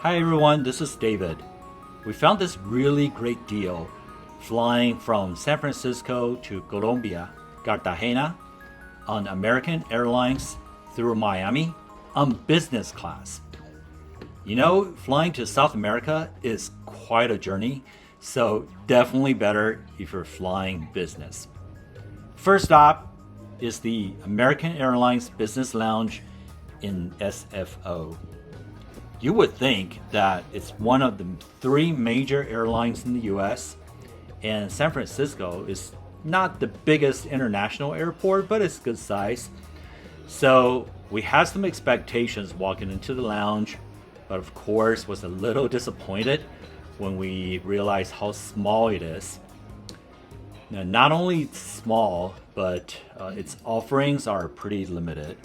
Hi everyone, this is David. We found this really great deal flying from San Francisco to Colombia, Cartagena, on American Airlines through Miami on business class. You know, flying to South America is quite a journey, so definitely better if you're flying business. First stop is the American Airlines Business Lounge in SFO. You would think that it's one of the three major airlines in the US, and San Francisco is not the biggest international airport, but it's good size. So we had some expectations walking into the lounge, but of course was a little disappointed when we realized how small it is. Now, not only small, but its offerings are pretty limited.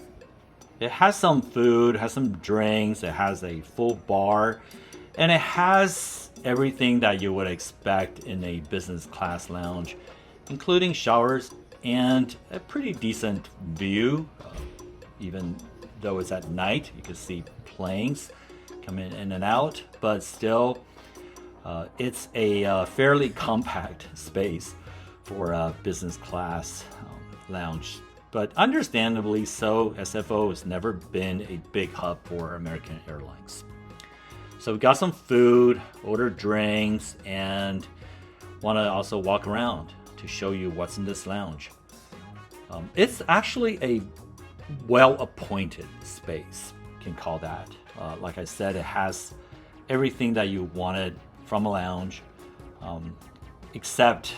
It has some food, has some drinks, it has a full bar, and it has everything that you would expect in a business class lounge, including showers and a pretty decent view. Even though it's at night, you can see planes coming in and out, but still, it's a fairly compact space for a business class lounge. But understandably so, SFO has never been a big hub for American Airlines. So we got some food, ordered drinks, and want to also walk around to show you what's in this lounge. It's actually a well-appointed space, you can call that. Like I said, it has everything that you wanted from a lounge, except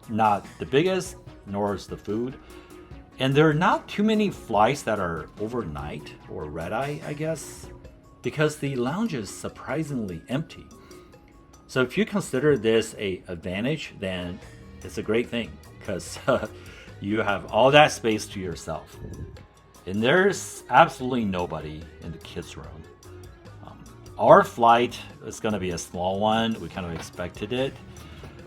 not the biggest, nor is the food. And there are not too many flights that are overnight or red-eye, I guess, because the lounge is surprisingly empty. So if you consider this an advantage, then it's a great thing because you have all that space to yourself. And there's absolutely nobody in the kids' room. Our flight is going to be a small one. We kind of expected it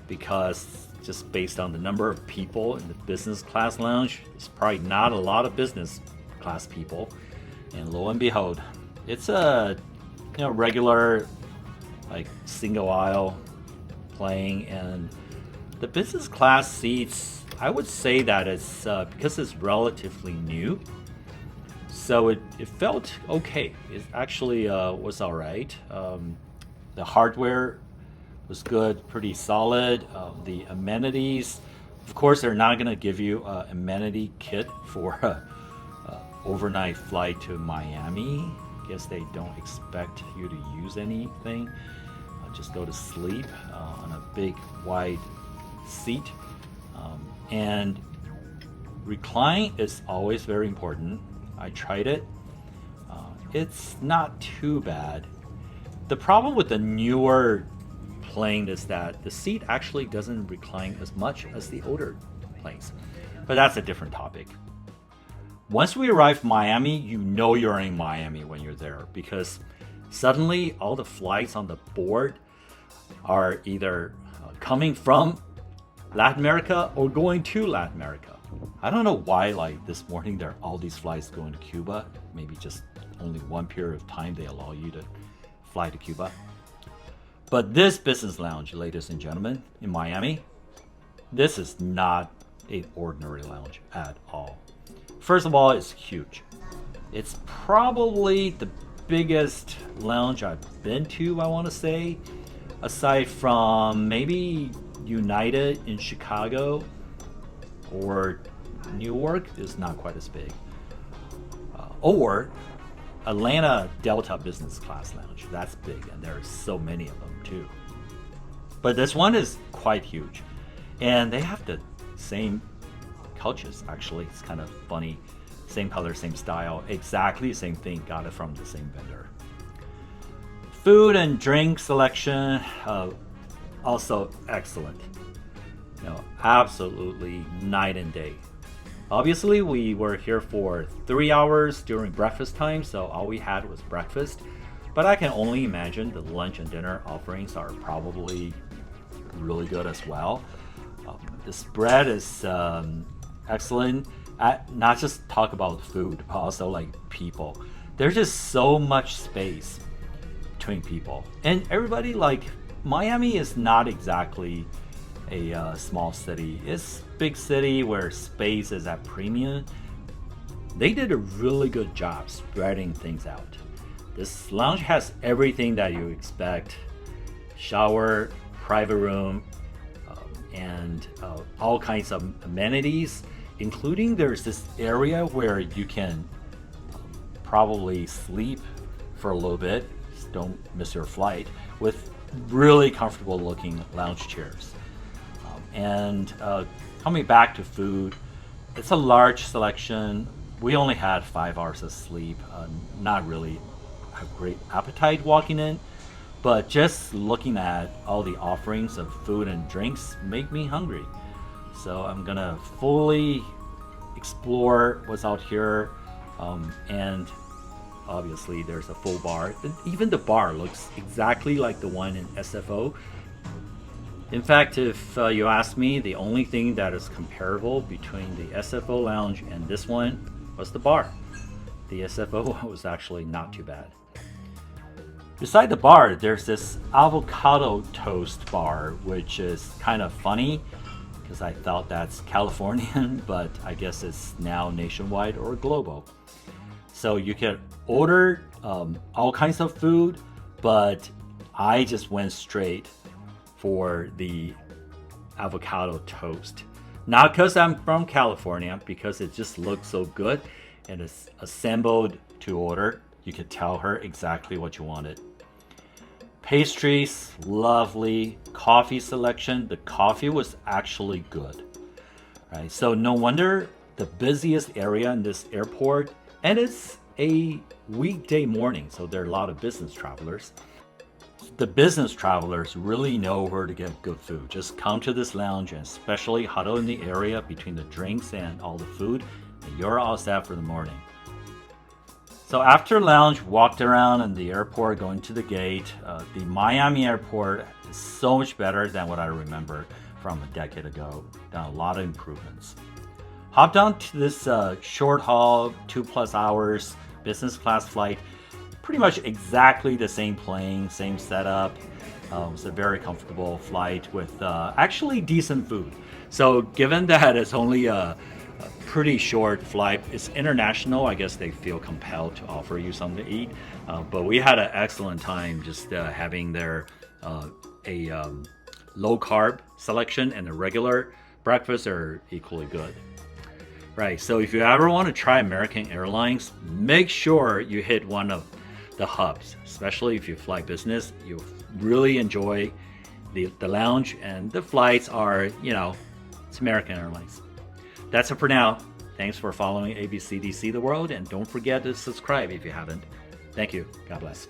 because just based on the number of people in the business class lounge, there's probably not a lot of business class people. And lo and behold, it's a regular like single aisle plane, and the business class seats, I would say that it's because it's relatively new, so it felt okay. It actually was all right. The hardware was good, pretty solid. The amenities, of course, they're not going to give you an amenity kit for an overnight flight to Miami. I guess they don't expect you to use anything. Just go to sleep on a big, wide seat. And recline is always very important. I tried it. It's not too bad. The problem with the newer plane is that the seat actually doesn't recline as much as the older planes, but that's a different topic. Once we arrive in Miami, you know you're in Miami when you're there because suddenly all the flights on the board are either coming from Latin America or going to Latin America. I don't know why, like this morning there are all these flights going to Cuba. Maybe just only one period of time they allow you to fly to Cuba. But this business lounge, ladies and gentlemen, in Miami, this is not an ordinary lounge at all. First of all, it's huge. It's probably the biggest lounge I've been to, I want to say, aside from maybe United in Chicago or Newark is not quite as big. Or Atlanta Delta Business Class Lounge. That's big, and there are so many of them too. But this one is quite huge, and they have the same couches. Actually, it's kind of funny. Same color, same style, exactly the same thing. Got it from the same vendor. Food and drink selection, also excellent. Absolutely night and day. Obviously, we were here for 3 hours during breakfast time, so all we had was breakfast. But I can only imagine the lunch and dinner offerings are probably really good as well. The spread is excellent. Not just talk about food, but also like people. There's just so much space between people. And everybody, like, Miami is not exactly a small city. It's a big city where space is at premium. They did a really good job spreading things out. This lounge has everything that you expect: shower, private room, and all kinds of amenities, including there's this area where you can probably sleep for a little bit, don't miss your flight, with really comfortable looking lounge chairs. And coming back to food, it's a large selection. We only had 5 hours of sleep, not really a great appetite walking in, but just looking at all the offerings of food and drinks make me hungry. So I'm gonna fully explore what's out here, and obviously there's a full bar. Even the bar looks exactly like the one in SFO. In fact, if you ask me, the only thing that is comparable between the SFO lounge and this one was the bar. The SFO was actually not too bad. Beside the bar, there's this avocado toast bar, which is kind of funny because I thought that's Californian, but I guess it's now nationwide or global. So you can order all kinds of food, but I just went straight for the avocado toast. Not because I'm from California, because it just looks so good and it's assembled to order. You could tell her exactly what you wanted. Pastries, lovely. Coffee selection. The coffee was actually good. Right? So no wonder the busiest area in this airport, and it's a weekday morning, so there are a lot of business travelers. The business travelers really know where to get good food. Just come to this lounge and especially huddle in the area between the drinks and all the food, and you're all set for the morning. So after lounge, walked around in the airport, going to the gate. The Miami airport is so much better than what I remember from a decade ago. Done a lot of improvements. Hopped on to this short haul, 2+ hours, business class flight. Pretty much exactly the same plane, same setup. It was a very comfortable flight with actually decent food. So given that it's only a pretty short flight, it's international, I guess they feel compelled to offer you something to eat. But we had an excellent time just having their low carb selection, and the regular breakfasts are equally good. Right, so if you ever want to try American Airlines, make sure you hit one of the hubs, especially if you fly business. You'll really enjoy the lounge, and the flights are, it's American Airlines. That's it for now. Thanks for following ABCDC The World, and don't forget to subscribe if you haven't. Thank you. God bless.